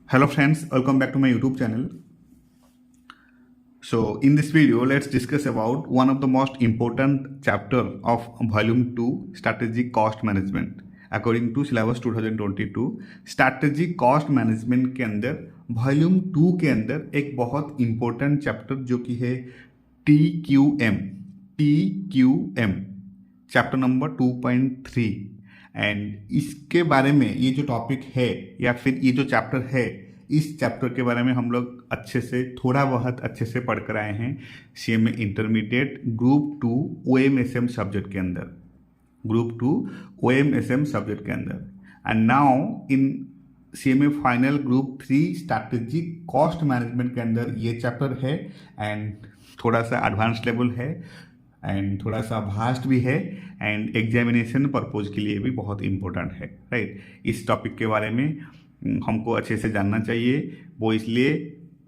Hello friends, welcome back to my YouTube channel. So in this video, let's discuss about one of the most important chapter of volume 2, strategic cost management. According to syllabus 2022, strategic cost management के अंदर volume 2 के अंदर एक बहुत important chapter जो कि है TQM chapter number 2.3 and इसके बारे में ये जो टॉपिक है या फिर ये जो चैप्टर है, इस चैप्टर के बारे में हम लोग अच्छे से थोड़ा बहुत अच्छे से पढ़ कर आए हैं CMA intermediate group 2 OMSM subject के अंदर, ग्रुप 2 OMSM सब्जेक्ट के अंदर। And now in CMA final group 3 strategic cost management के अंदर ये चैप्टर है एंड थोड़ा सा एडवांस लेवल है एंड थोड़ा सा वास्ट भी है एंड एग्जामिनेशन पर्पज के लिए भी बहुत इंपॉर्टेंट है, राइट। इस टॉपिक के बारे में हमको अच्छे से जानना चाहिए, वो इसलिए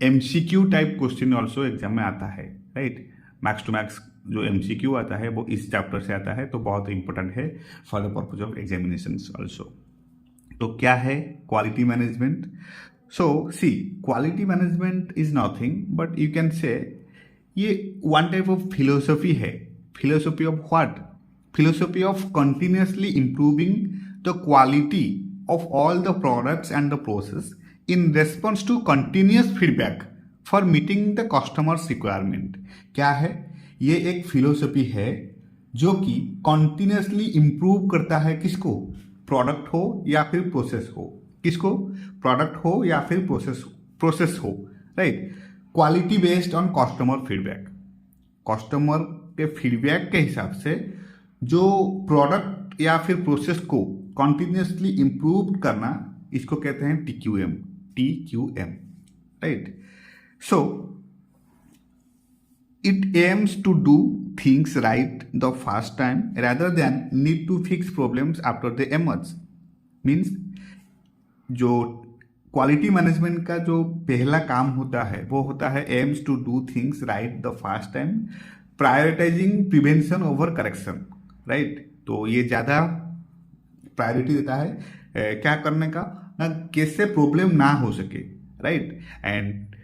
MCQ type question also exam में आता है, राइट। मैक्स टू मैक्स जो MCQ आता है वो इस चैप्टर से आता है, तो बहुत इंपॉर्टेंट है for the purpose of examination also. तो क्या है quality management? So see, quality management is nothing but you can say ये वन टाइप ऑफ फिलोसफी है। Philosophy of what? Philosophy of continuously improving the quality of all the products and the process in response to continuous feedback for meeting the customer's requirement। क्या है? ये एक philosophy है जो कि continuously improve करता है किसको? प्रोडक्ट हो या फिर प्रोसेस हो। किसको? प्रोडक्ट हो या फिर प्रोसेस हो, right. Quality based on customer feedback. Customer के फीडबैक के हिसाब से जो प्रोडक्ट या फिर प्रोसेस को कंटिन्यूसली इम्प्रूव करना, इसको कहते हैं TQM, right. So it aims to do things right the first time rather than need to fix problems after the emerge. Means जो क्वालिटी मैनेजमेंट का जो पहला काम होता है वो होता है aims to do things right the first time, prioritizing prevention over correction, right. तो ये ज़्यादा प्रायोरिटी देता है क्या करने का ना, कैसे प्रॉब्लम ना हो सके, राइट। एंड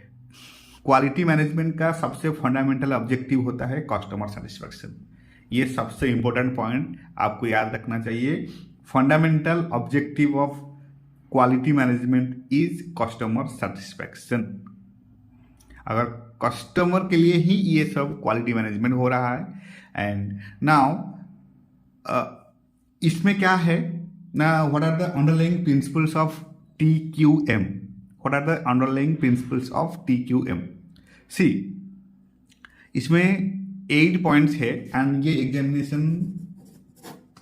क्वालिटी मैनेजमेंट का सबसे फंडामेंटल ऑब्जेक्टिव होता है कस्टमर सेटिस्फैक्शन। ये सबसे इंपॉर्टेंट पॉइंट आपको याद रखना चाहिए। Fundamental objective of quality management is customer satisfaction. अगर कस्टमर के लिए ही ये सब क्वालिटी मैनेजमेंट हो रहा है एंड नाउ इसमें क्या है ना, what are the underlying principles of TQM? What are the underlying principles of TQM? See, इसमें 8 पॉइंट्स है एंड ये एग्जामिनेशन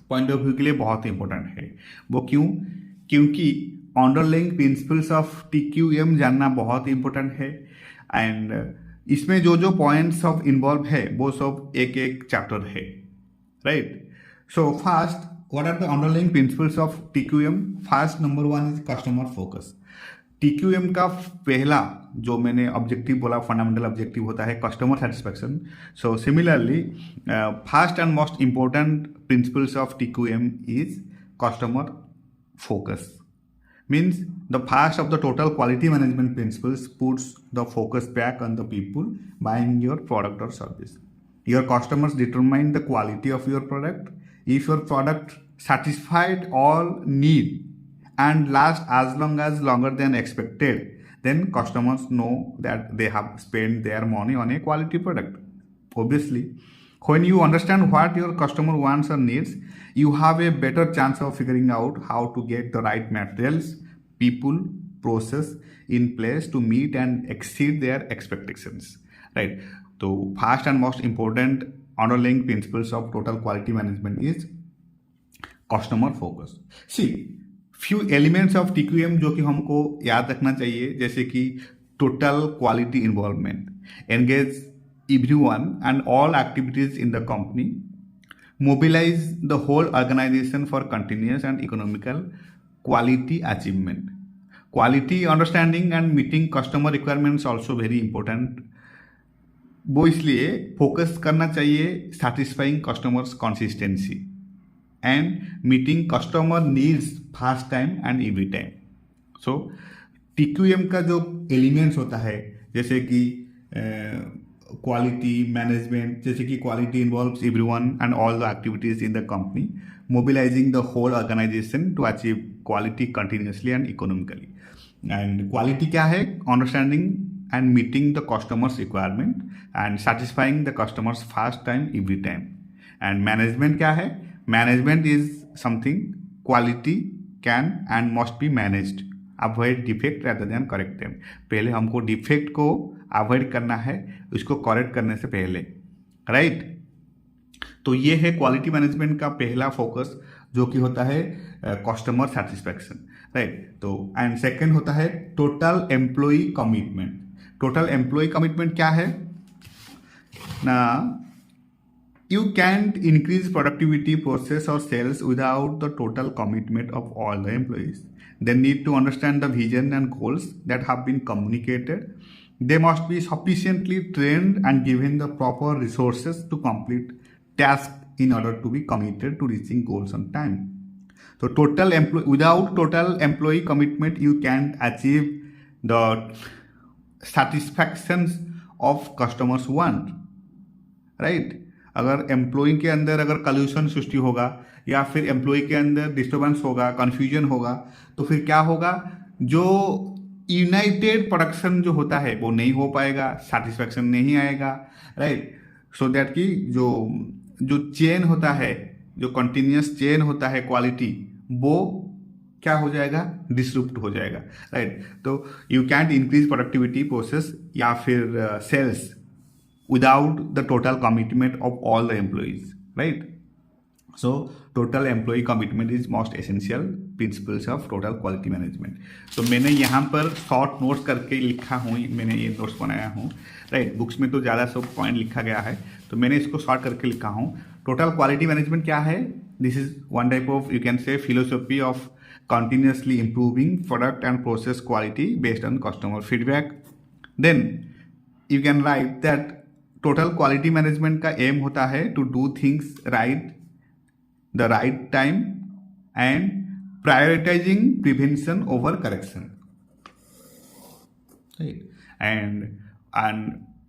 पॉइंट ऑफ व्यू के लिए बहुत इंपॉर्टेंट है। वो क्यों? क्योंकि अंडरलाइंग प्रिंसिपल्स ऑफ TQM जानना बहुत इंपॉर्टेंट है एंड इसमें जो जो पॉइंट्स ऑफ इन्वॉल्व है वो सब एक एक चैप्टर है, right. So first, what are the underlying principles of TQM? First, number 1 is customer focus। TQM का पहला जो मैंने ऑब्जेक्टिव बोला, फंडामेंटल ऑब्जेक्टिव होता है customer satisfaction. So similarly first and most important principles of TQM is customer focus. Means the first of the total quality management principles puts the focus back on the people buying your product or service. Your customers determine the quality of your product. If your product satisfied all need and lasts as long as longer than expected, then customers know that they have spent their money on a quality product. Obviously, when you understand what your customer wants or needs, you have a better chance of figuring out how to get the right materials, people, process in place to meet and exceed their expectations, right? So first and most important underlying principles of total quality management is customer focus। See, few elements of TQM जो कि हमको याद रखना चाहिए, जैसे कि total quality involvement, engage everyone and all activities in the company, mobilize the whole organization for continuous and economical quality achievement। Quality understanding and meeting customer requirements also very important। वो इसलिए फोकस करना चाहिए satisfying customers consistency and meeting customer needs first time and every time. So TQM का जो elements होता है, जैसे कि क्वालिटी मैनेजमेंट, जैसे कि quality involves everyone and all the activities in the company, mobilizing the whole organization to achieve quality continuously and economically. And quality क्या है? Understanding and meeting the customers requirement and satisfying the customers fast time every time. And management क्या है? Management is something quality can and must be managed, avoid defect rather than correct them. पहले हमको defect को avoid करना है उसको correct करने से पहले, राइट। तो ये है क्वालिटी मैनेजमेंट का पहला फोकस, जो कि होता है कस्टमर सेटिस्फैक्शन, राइट। तो एंड सेकंड होता है total employ commitment. Total employ commitment क्या है ना? You can't increase productivity, process or sales without the total commitment of all the employees. They need to understand the vision and goals that have been communicated. They must be sufficiently trained and given the proper resources to complete tasks in order to be committed to reaching goals on time. So without total employee commitment, you can't achieve the satisfactions of customers want, right? अगर employ के अंदर अगर कल्यूशन सृष्टि होगा या फिर employ के अंदर disturbance होगा, कन्फ्यूजन होगा, तो फिर क्या होगा? जो यूनाइटेड प्रोडक्शन जो होता है वो नहीं हो पाएगा, सेटिस्फैक्शन नहीं आएगा, राइट। सो दैट कि जो चेन होता है, जो कंटिन्यूस चेन होता है क्वालिटी, वो क्या हो जाएगा? डिसरुप्ट हो जाएगा, राइट। तो you can't increase productivity, process या फिर sales without the total commitment of all the employees, right? So total employee commitment is most essential principles of total quality management. तो मैंने यहाँ पर शॉर्ट नोट्स करके लिखा हूँ, मैंने ये नोट्स बनाया हूँ, राइट। बुक्स में तो ज़्यादा सब पॉइंट लिखा गया है, तो मैंने इसको शॉर्ट करके लिखा हूँ। टोटल क्वालिटी मैनेजमेंट क्या है? This is one type of, you can से, philosophy of continuously improving product and process quality based on customer feedback. Then you can write that total quality management का aim होता है to do things right the right time and prioritizing prevention over correction, and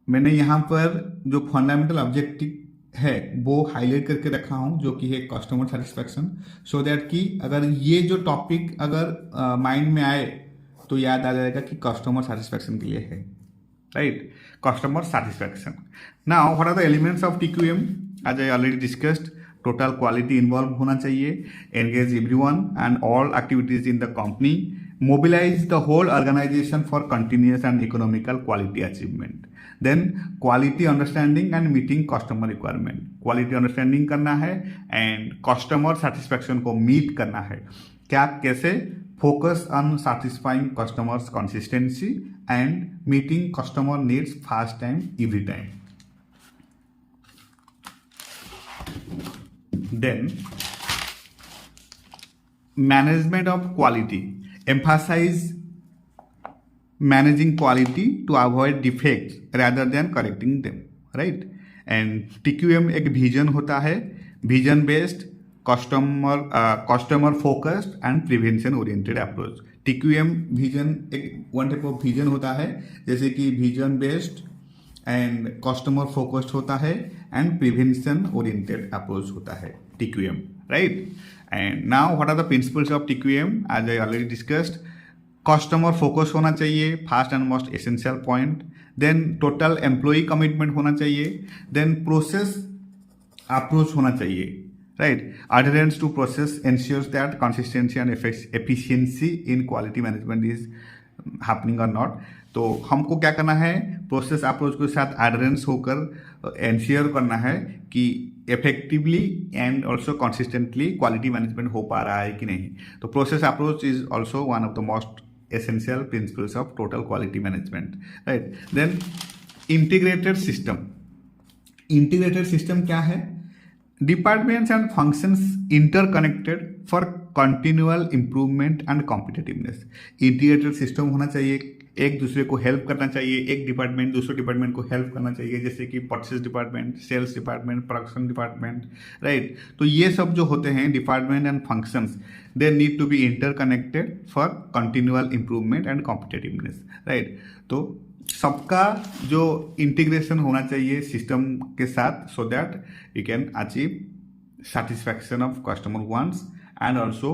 मैंने यहाँ पर जो fundamental objective है वो highlight करके रखा हूँ, जो कि है कस्टमर सेटिस्फैक्शन, सो दैट कि अगर ये जो टॉपिक अगर माइंड में आए तो याद आ जाएगा कि कस्टमर सेटिस्फैक्शन के लिए है, right? Customer satisfaction. Now, what are the elements of TQM? As I already discussed, total quality involved होना चाहिए, engage everyone and all activities in the company, mobilize the whole organization for continuous and economical quality achievement. Then quality understanding and meeting customer requirement. Quality understanding करना है and customer satisfaction को meet करना है। क्या, कैसे? Focus on satisfying customers' consistency and meeting customer needs fast time every time. Then management of quality. Emphasize managing quality to avoid defects rather than correcting them, right? And TQM एक vision होता है, vision based, customer focused and prevention oriented approach. TQM vision एक one type of vision होता है, जैसे कि vision based and customer focused होता है एंड प्रिवेंशन ओरिएंटेड अप्रोच होता है TQM, right. And now what are the principles of TQM? As I already discussed, customer focus होना चाहिए, first and most essential point. Then total employ commitment होना चाहिए, then process approach होना चाहिए, right? Adherence to process ensures that consistency and efficiency in quality management is happening or not. तो हमको क्या करना है? प्रोसेस अप्रोच के साथ एडरेंस होकर एंश्योर करना है कि effectively and also consistently quality management हो पा रहा है कि नहीं। तो process approach is also one of the most essential principles of total quality management, right. Then integrated system. Integrated system क्या है? Departments and functions interconnected for continual improvement and competitiveness. Integrated system होना चाहिए, एक दूसरे को help करना चाहिए, एक डिपार्टमेंट दूसरे डिपार्टमेंट को हेल्प करना चाहिए, जैसे कि purchase department, sales department, production department, right. तो ये सब जो होते हैं department and functions, they need to be interconnected for continual improvement and competitiveness, right. तो सबका जो इंटीग्रेशन होना चाहिए सिस्टम के साथ, so that you can achieve satisfaction of customer wants, and also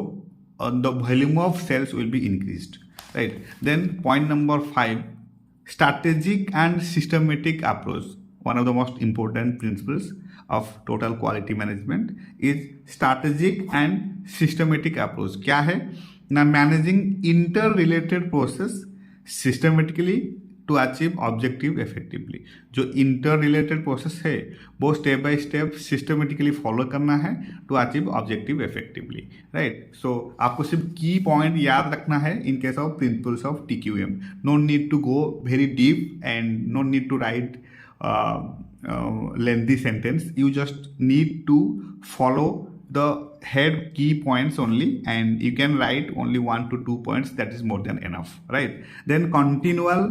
the volume of sales will be increased, right. Then point number 5, strategic and systematic approach. One of the most important principles of total quality management is strategic and systematic approach. क्या है ना, managing interrelated process systematically to achieve objective effectively. जो interrelated process है वो step by step systematically follow करना है to achieve objective effectively, right. So आपको सिर्फ की पॉइंट याद रखना है in case of principles of TQM। No need to go very deep and no need to write lengthy sentence, you just need to follow the head key points only, and you can write only 1 to 2 points, that is more than enough, right. Then continual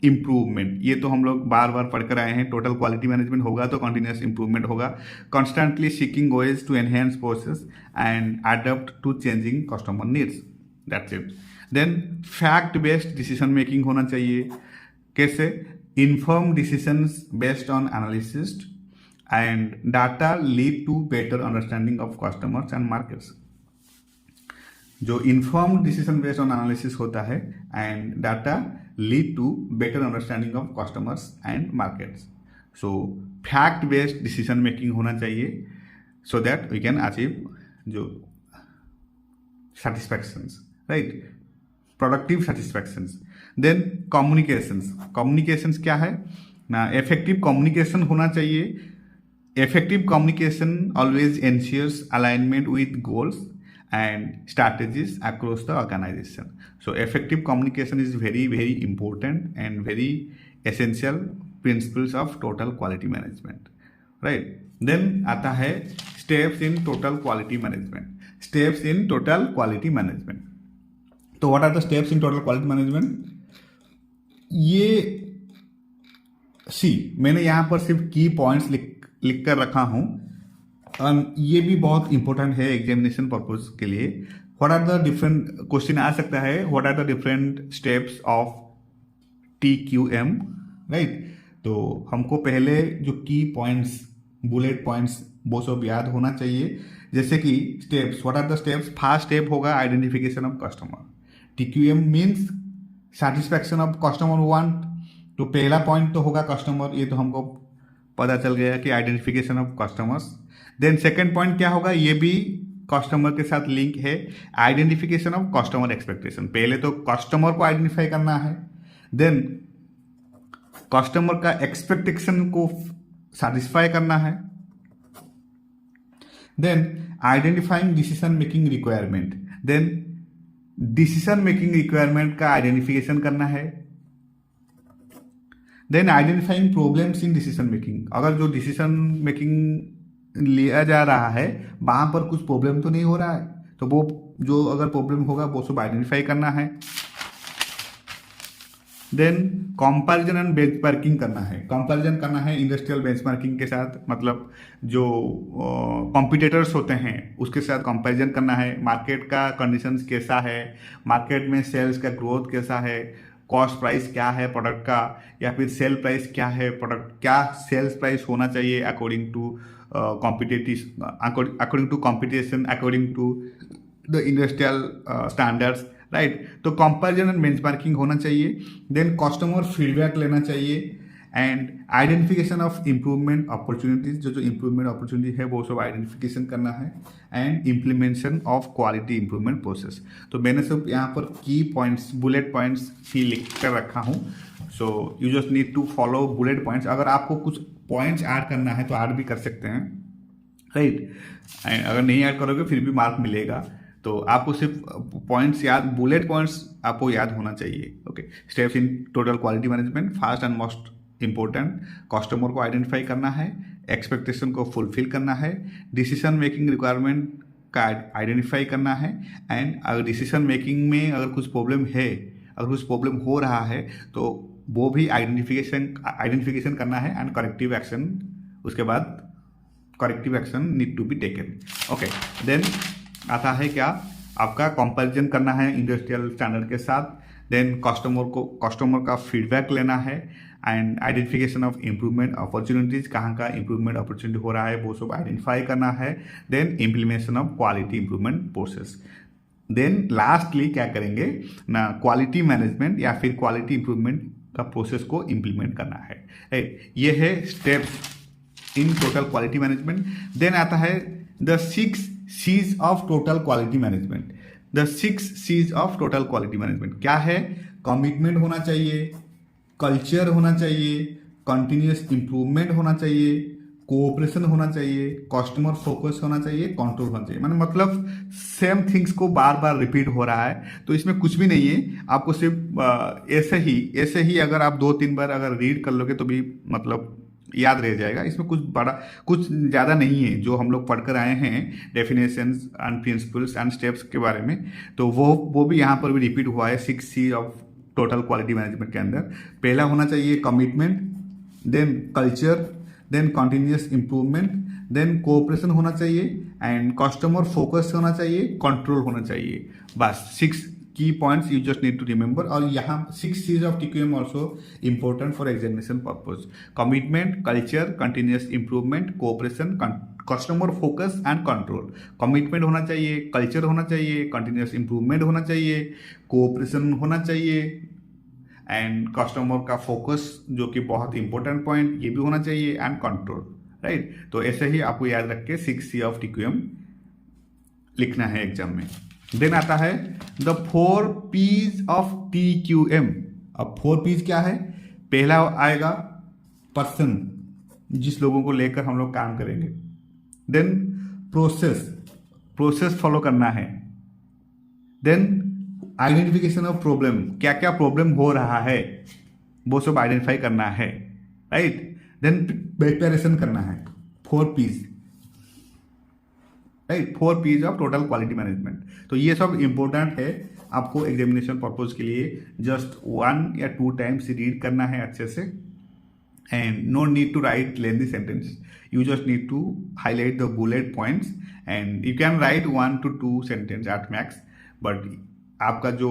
improvement, ये तो हम लोग बार बार पढ़कर आए हैं। Total quality management होगा तो continuous improvement होगा। Constantly seeking ways to enhance process and adopt to changing customer needs, that's it. Then fact based decision making होना चाहिए। कैसे? Inform decisions based on analysis and data lead to better understanding of customers and markets. जो informed decision based on analysis होता है and data lead to better understanding of customers and markets. So fact based decision making होना चाहिए so that we can achieve जो सेटिस्फैक्शंस, right, productive सेटिस्फैक्शंस। Then communications क्या है ना, effective communication होना चाहिए। Effective communication always ensures alignment with goals and strategies across the organization. So effective communication is very very important and very essential principles of total quality management, right. Then आता है steps in total quality management. Steps in total quality management. तो what are the steps in total quality management? ये मैंने यहाँ पर सिर्फ की points लिख कर रखा हूँ। ये भी बहुत इंपॉर्टेंट है एग्जामिनेशन पर्पज के लिए। What are the different, question आ सकता है, what are the different steps of TQM, right. तो हमको पहले जो की पॉइंट्स, बुलेट पॉइंट्स, वो सब याद होना चाहिए। जैसे कि steps, what are the steps? First step होगा identification of customer. TQM means satisfaction of customer want. तो पहला पॉइंट तो होगा कस्टमर, ये तो हमको पता चल गया कि identification of customers. Then second point क्या होगा, ये भी कस्टमर के साथ लिंक है, आइडेंटिफिकेशन ऑफ कस्टमर एक्सपेक्टेशन। पहले तो कस्टमर को आइडेंटिफाई करना है, देन कस्टमर का एक्सपेक्टेशन को सेटिस्फाई करना है, then identifying decision making requirement, then decision making requirement का आइडेंटिफिकेशन करना है, then identifying problems in decision making. अगर जो डिसीजन मेकिंग लिया जा रहा है वहां पर कुछ प्रॉब्लम तो नहीं हो रहा है, तो वो जो अगर प्रॉब्लम होगा वो सब आइडेंटिफाई करना है। देन कंपैरिजन एंड बेंचमार्किंग करना है। कंपैरिजन करना है इंडस्ट्रियल बेंचमार्किंग के साथ, मतलब जो कॉम्पिटिटर्स होते हैं उसके साथ कंपैरिजन करना है। मार्केट का कंडीशंस कैसा है, मार्केट में सेल्स का ग्रोथ कैसा है, कॉस्ट प्राइस क्या है प्रोडक्ट का, या फिर सेल प्राइस क्या है प्रोडक्ट, क्या सेल्स प्राइस होना चाहिए according to according to competition, according to the industrial standards, right. तो कंपैरिजन एंड बेंचमार्किंग होना चाहिए। देन कस्टमर फीडबैक लेना चाहिए and identification of improvement opportunities. जो इम्प्रूवमेंट अपॉर्चुनिटी है वो सब आइडेंटिफिकेशन करना है and implementation of quality improvement process. तो मैंने सब यहाँ पर की पॉइंट्स, बुलेट पॉइंट्स ही लिख कर रखा हूँ। So you just need to follow bullet points. अगर आपको कुछ पॉइंट्स ऐड करना है तो ऐड भी कर सकते हैं, राइट। अगर नहीं ऐड करोगे फिर भी मार्क मिलेगा। तो आपको सिर्फ पॉइंट्स याद, बुलेट पॉइंट्स आपको याद होना चाहिए, okay. Steps in total quality management, first and most important, customer को आइडेंटिफाई करना है, एक्सपेक्टेशन को फुलफिल करना है, डिसीजन मेकिंग रिक्वायरमेंट का आइडेंटिफाई करना है, एंड अगर डिसीजन मेकिंग में अगर कुछ प्रॉब्लम है, अगर कुछ प्रॉब्लम हो रहा है तो वो भी आइडेंटिफिकेशन करना है, एंड करेक्टिव एक्शन, उसके बाद corrective action need to be taken. Okay, then आता है क्या, आपका कंपैरिजन करना है इंडस्ट्रियल स्टैंडर्ड के साथ, देन कस्टमर का फीडबैक लेना है, and identification of improvement opportunities, कहाँ का इम्प्रूवमेंट अपॉर्चुनिटी हो रहा है वो सब आइडेंटिफाई करना है, then implementation of quality improvement process. Then lastly क्या करेंगे ना, क्वालिटी मैनेजमेंट या फिर क्वालिटी इम्प्रूवमेंट का प्रोसेस को इम्प्लीमेंट करना है, राइट। ये है steps in total quality management. Then आता है the 6 C's of total quality management. The 6 C's of total quality management क्या है? कमिटमेंट होना चाहिए, कल्चर होना चाहिए, कंटिन्यूस इंप्रूवमेंट होना चाहिए, कोऑपरेशन होना चाहिए, कस्टमर फोकस होना चाहिए, कंट्रोल होना चाहिए। मतलब सेम थिंग्स को बार बार रिपीट हो रहा है, तो इसमें कुछ भी नहीं है। आपको सिर्फ ऐसे ही अगर आप 2-3 बार अगर रीड कर लोगे तो भी मतलब याद रह जाएगा। इसमें कुछ ज़्यादा नहीं है। जो हम लोग पढ़कर आए हैं definitions and principles and steps के बारे में, तो वो भी यहाँ पर भी रिपीट हुआ है 6 C of total quality management के अंदर। पहला होना चाहिए commitment, then culture, then continuous improvement, then cooperation होना चाहिए, एंड कस्टमर फोकस होना चाहिए, कंट्रोल होना चाहिए। बस 6 key points you just need to remember. और यहाँ 6 C's of TQM also important for examination purpose. Commitment, culture, continuous improvement, cooperation, customer focus and control. Commitment होना चाहिए, कल्चर होना चाहिए, कंटिन्यूस इंप्रूवमेंट होना चाहिए, कोऑपरेशन होना चाहिए, एंड कस्टमर का फोकस जो कि बहुत इंपॉर्टेंट पॉइंट ये भी होना चाहिए, एंड कंट्रोल, राइट। तो ऐसे ही आपको याद रख के 6 C ऑफ TQM लिखना है एग्जाम में। देन आता है द 4 P's ऑफ TQM। अब 4 P's क्या है? पहला आएगा पर्सन, जिस लोगों को लेकर हम लोग काम करेंगे। देन प्रोसेस फॉलो करना है। देन आइडेंटिफिकेशन ऑफ प्रॉब्लम, क्या क्या प्रॉब्लम हो रहा है वो सब आइडेंटिफाई करना है, राइट। देन प्रिपरेशन करना है। 4 P's, right. 4 P's of total quality management. तो ये सब इंपॉर्टेंट है आपको एग्जामिनेशन पर्पज के लिए। जस्ट 1 या 2 टाइम्स रीड करना है अच्छे से, and no need to write lengthy sentence. You just need to highlight the bullet points, and you can write 1 to 2 sentence at max, but आपका जो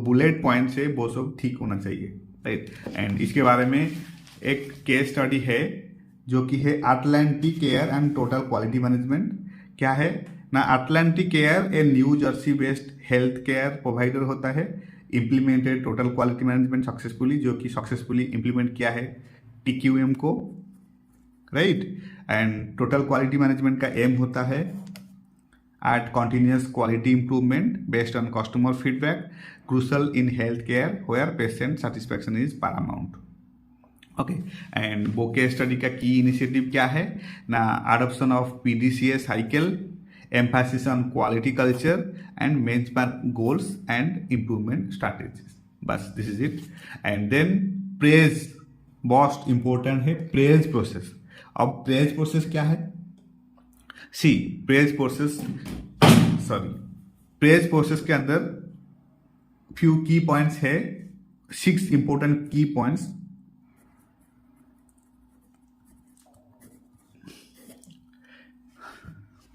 बुलेट पॉइंट्स है वो सब ठीक होना चाहिए, राइट। एंड इसके बारे में एक केस स्टडी है जो कि है Atlantic air and total quality management. क्या है ना, Atlantic air a New Jersey based health care provider होता है, implemented total quality management successfully, जो कि सक्सेसफुली इम्प्लीमेंट किया है TQM को, right. And total quality management का एम होता है at continuous quality improvement based on customer feedback, crucial in health care where patient satisfaction is paramount. Okay, and वो case study का की इनिशिएटिव क्या है ना, adoption of PDCA cycle, emphasis on quality culture, and benchmark goals and improvement strategies. बस this is it. And then praise, most important है praise process. अब praise process क्या है? सी प्रेज प्रोसेस के अंदर फ्यू की पॉइंट्स है, 6 इंपॉर्टेंट की पॉइंट्स।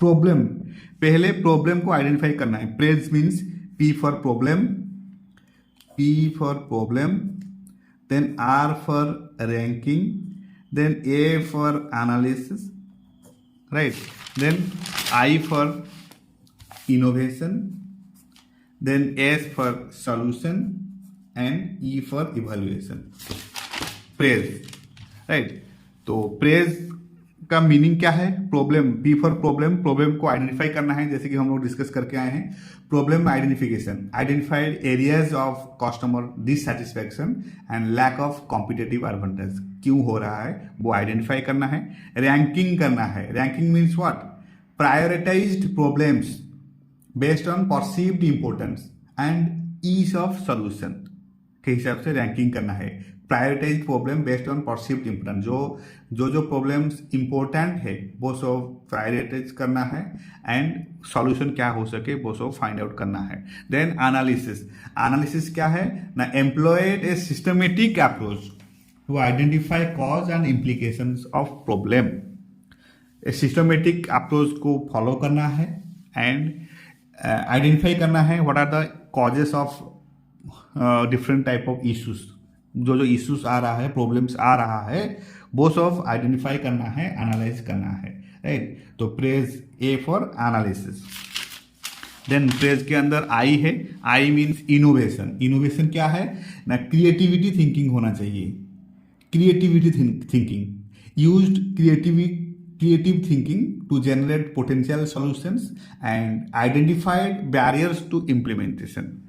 प्रॉब्लम, पहले प्रॉब्लम को आइडेंटिफाई करना है। PRAISE means P for problem, then R for ranking, then A for analysis, right, then I for innovation, then S for solution, and E for evaluation. PRAISE, right. तो PRAISE का meaning क्या है? Problem, P for problem को identify करना है, जैसे कि हम लोग डिस्कस करके आए हैं। Problem identification, identified areas of customer dissatisfaction and lack of competitive advantage, क्यों हो रहा है वो आइडेंटिफाई करना है। रैंकिंग करना है, ranking means what, prioritized problems based on perceived importance and ease of solution. के हिसाब से रैंकिंग करना है। Prioritize problem based on perceived importance, जो प्रॉब्लम्स इंपॉर्टेंट है वो सब प्रायोरिटाइज करना है एंड सॉल्यूशन क्या हो सके वो सब फाइंड आउट करना है। देन एनालिसिस क्या है ना, employed a systematic approach to identify cause and implications of problem. Systematic approach को फॉलो करना है एंड आइडेंटिफाई करना है what are the causes of different type of issues, जो इश्यूज आ रहा है, प्रॉब्लम्स आ रहा है, वो सब आइडेंटिफाई करना है, एनालाइज करना है, राइट। तो PRAISE A for analysis. Then PRAISE के अंदर आई है, आई मीन्स इनोवेशन। इनोवेशन क्या है ना, क्रिएटिविटी थिंकिंग होना चाहिए। Creativity thinking used creative thinking to generate potential solutions and identified barriers to implementation.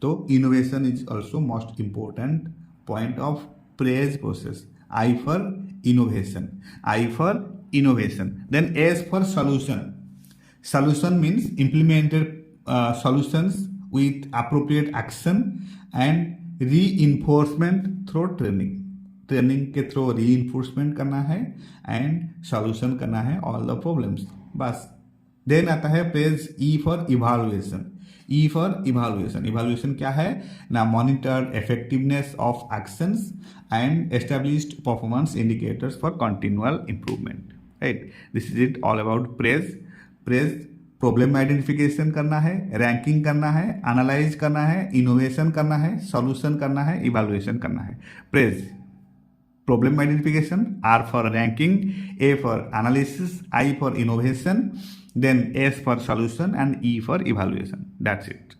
So innovation is also most important point of praise process. I for innovation. Then S for solution. Solution means implemented solutions with appropriate action and reinforcement through training के through reinforcement करना है and solution करना है all the problems, बस। Then आता है praise E for evaluation. Evaluation क्या है ना, monitor effectiveness of actions and established performance indicators for continual improvement, right. This is it all about praise. Problem identification करना है, रैंकिंग करना है, एनालाइज करना है, इनोवेशन करना है, सॉल्यूशन करना है, इवैल्यूएशन करना है। Praise problem identification, R for ranking, A for analysis, I for innovation, then S for solution and E for evaluation. That's it.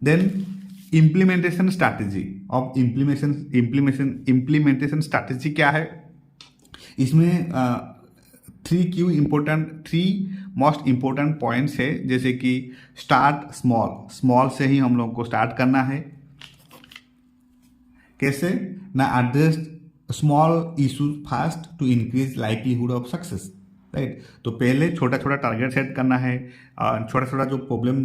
Then implementation strategy of implementation strategy क्या है, इसमें three most important points है, जैसे कि start small से ही हम लोग को स्टार्ट करना है। कैसे ना, address small issues fast to increase likelihood of success, right. तो पहले छोटा टारगेट सेट करना है, छोटा जो प्रॉब्लम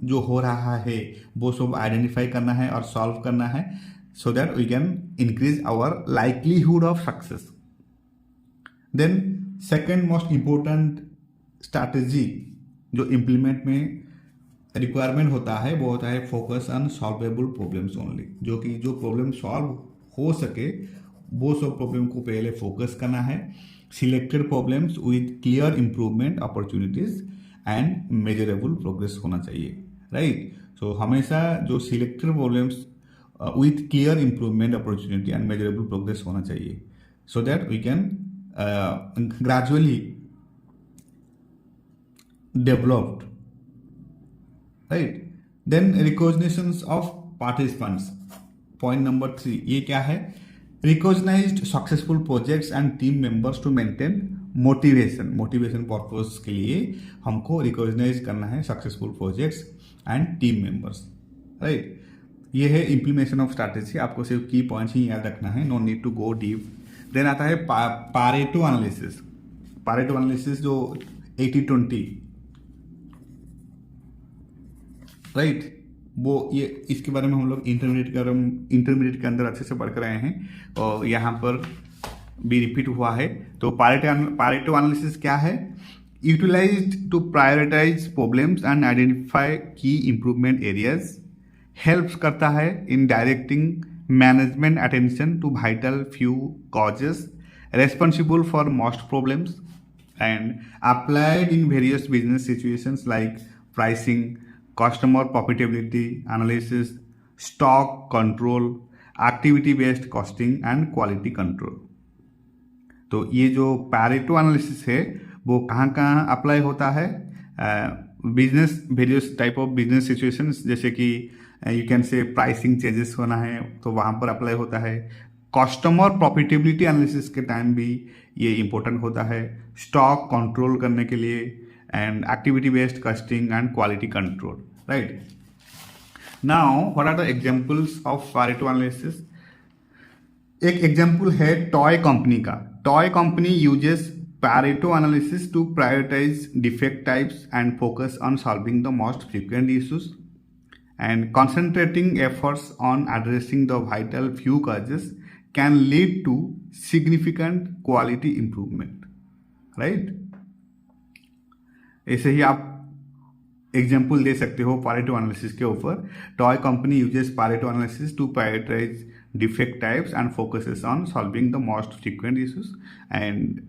जो हो रहा है वो सब आइडेंटिफाई करना है और सॉल्व करना है, so that we can increase our likelihood of success. Then second most important strategy जो इम्प्लीमेंट में रिक्वायरमेंट होता है वो होता है focus on solvable problems only. जो प्रॉब्लम सॉल्व हो सके वो सब प्रॉब्लम को पहले फोकस करना है। Selected problems with clear improvement opportunities and measurable progress होना चाहिए, राइट। सो हमेशा जो selected problems with clear improvement opportunity and measurable progress होना चाहिए, so that we can gradually developed, right. Then recognition of participants, point number 3, ये क्या है, recognized successful projects and team members to maintain motivation purpose के लिए हमको recognize करना है successful projects and team members, right. ये है इम्प्लीमेशन ऑफ स्ट्रैटेजी। आपको सिर्फ की पॉइंट्स ही याद रखना है, no need to go deep. Then आता है पारेटो एनालिसिस जो 80-20, राइट। वो ये इसके बारे में हम लोग इंटरमीडिएट के अंदर अच्छे से पढ़ कर आए हैं और यहाँ पर भी रिपीट हुआ है। तो पारेटो एनालिसिस क्या है, utilised to prioritise problems and identify key improvement areas, helps करता है in directing management attention to vital few causes responsible for most problems and applied in various business situations like pricing, customer profitability analysis, stock control, activity based costing and quality control। तो ये जो Pareto analysis है वो कहाँ apply होता है, business various type of business situations, जैसे कि यू कैन से प्राइसिंग चेंजेस होना है तो वहाँ पर अप्लाई होता है। कस्टमर प्रॉफिटेबिलिटी एनालिसिस के टाइम भी ये इंपॉर्टेंट होता है, स्टॉक कंट्रोल करने के लिए and activity based costing and quality control, right? Now what are the examples of Pareto analysis? एक एग्जाम्पल है टॉय कंपनी का। Toy company uses Pareto analysis to prioritize defect types and focus on solving the most frequent issues and concentrating efforts on addressing the vital few causes can lead to significant quality improvement, right? ऐसे ही आप example दे सकते हो पारेटो analysis के ऊपर. Toy company uses Pareto analysis to prioritise defect types and focuses on solving the most frequent issues and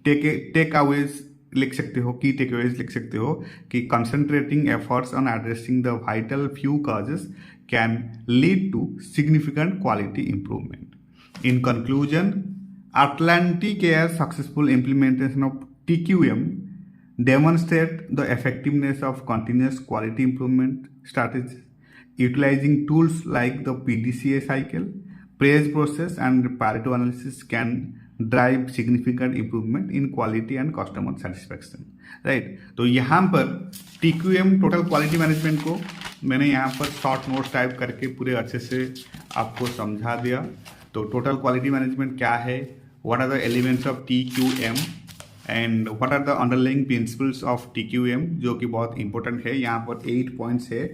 takeaways लिख सकते हो, की टेक अवेज लिख सकते हो कि concentrating efforts on addressing the vital few causes can lead to significant quality improvement. In conclusion, Atlantic Air's successful implementation of TQM demonstrate the effectiveness of continuous quality improvement strategies. Utilizing tools like the PDCA cycle, praise process, and Pareto analysis can drive significant improvement in quality and customer satisfaction. Right, तो यहाँ पर TQM total quality management को मैंने यहाँ पर short notes type करके पूरे अच्छे से आपको समझा दिया. तो टोटल क्वालिटी मैनेजमेंट क्या है, what are the elements of TQM and what are the underlying principles of TQM, जो कि बहुत इंपॉर्टेंट है. यहाँ पर 8 पॉइंट्स है,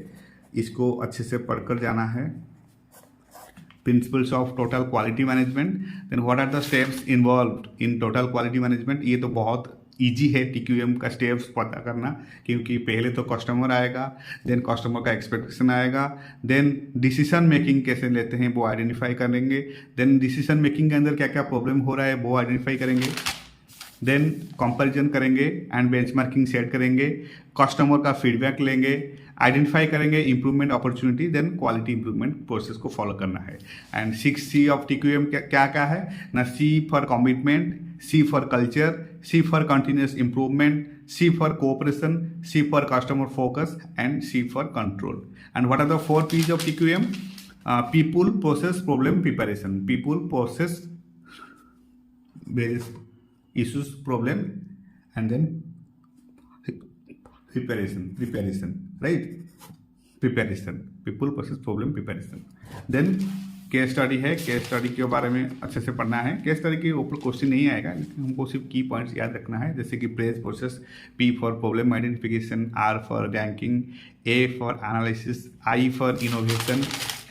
इसको अच्छे से पढ़कर जाना है. Principles of total quality management, then what are the steps involved in total quality management. ये तो बहुत ईजी है TQM का स्टेप्स पता करना, क्योंकि पहले तो कस्टमर आएगा, देन कस्टमर का एक्सपेक्टेशन आएगा, देन डिसीजन मेकिंग कैसे लेते हैं वो आइडेंटिफाई करेंगे, देन डिसीजन मेकिंग के अंदर क्या क्या प्रॉब्लम हो रहा है वो आइडेंटिफाई करेंगे, देन कंपैरिजन करेंगे एंड बेंचमार्किंग सेट करेंगे, कस्टमर का फीडबैक लेंगे, आइडेंटिफाई करेंगे improvement opportunity, then quality improvement process को फॉलो करना है. एंड 6C ऑफ TQM क्या क्या है ना, C for commitment, C for culture, C for continuous improvement, C for cooperation, C for customer focus and C for control. And what are the 4 P's of TQM? People, process, problem, preparation. People, process, various issues, problem, and then preparation, right? Preparation, people, process, problem, preparation. Then case study है, case study के बारे में अच्छे से पढ़ना है. Case study के ऊपर क्वेश्चन नहीं आएगा, लेकिन हमको सिर्फ की पॉइंट्स याद रखना है, जैसे कि praise process, P for problem identification, R for ranking, A for analysis, I for innovation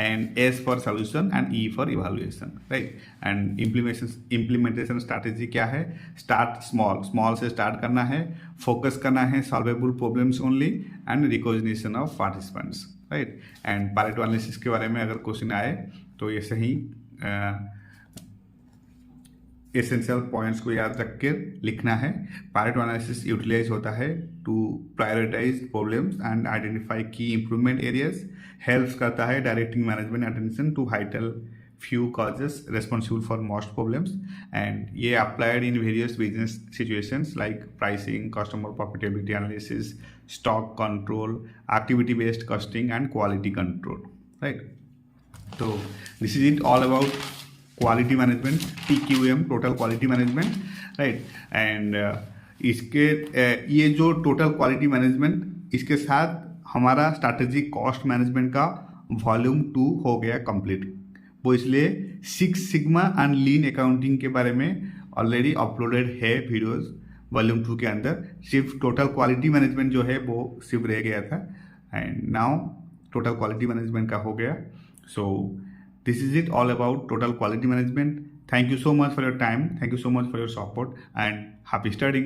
and S for solution and E for evaluation, right? And implementation strategy क्या है? Start small से start करना है, focus करना है solvable problems only and recognition of participants, right? And Pareto analysis के बारे में अगर क्वेश्चन आए तो ये सही एसेंशियल पॉइंट्स को याद रख के लिखना है. पारेटो एनालिसिस यूटिलाइज होता है to prioritise problems and identify key improvement areas. Helps करता है directing management attention to vital few causes responsible for most problems, and ये applied in various business situations like pricing, customer profitability analysis, stock control, activity based costing and quality control, right? So this is it all about quality management, TQM, total quality management, right? And इसके ये जो total quality management, इसके साथ हमारा strategic cost management का volume 2 हो गया complete. वो इसलिए 6 सिग्मा एंड लीन अकाउंटिंग के बारे में ऑलरेडी अपलोडेड है वीडियोस वॉल्यूम 2 के अंदर. सिर्फ टोटल क्वालिटी मैनेजमेंट जो है वो सिर्फ रह गया था, and now total quality management का हो गया. So this is it all about total quality management. Thank you so much for your time. Thank you so much for your support and happy studying.